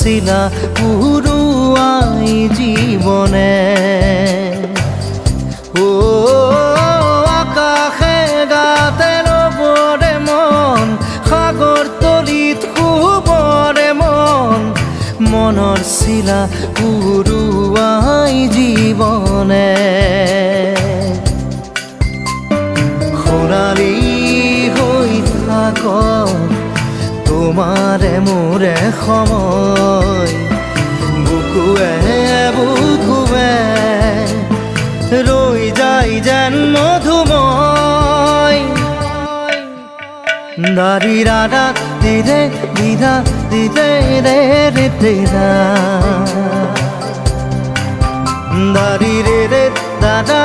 শিলা পুরুয়াই জীবনে ও আকাশে গাতে রবরে মন সাগর তলিত শুবরে মন মনৰ শিলা পুরুয়াই জীবনে সোণালী হৈ থাক তোমাৰে মোৰে সময় বুকুৱে বুকুৱে ৰৈ যায় যেন মধুময় দাৰি ৰাধা দিদে দিদা দিদে ৰে ৰে দিদা দাৰি ৰে ৰে দাদা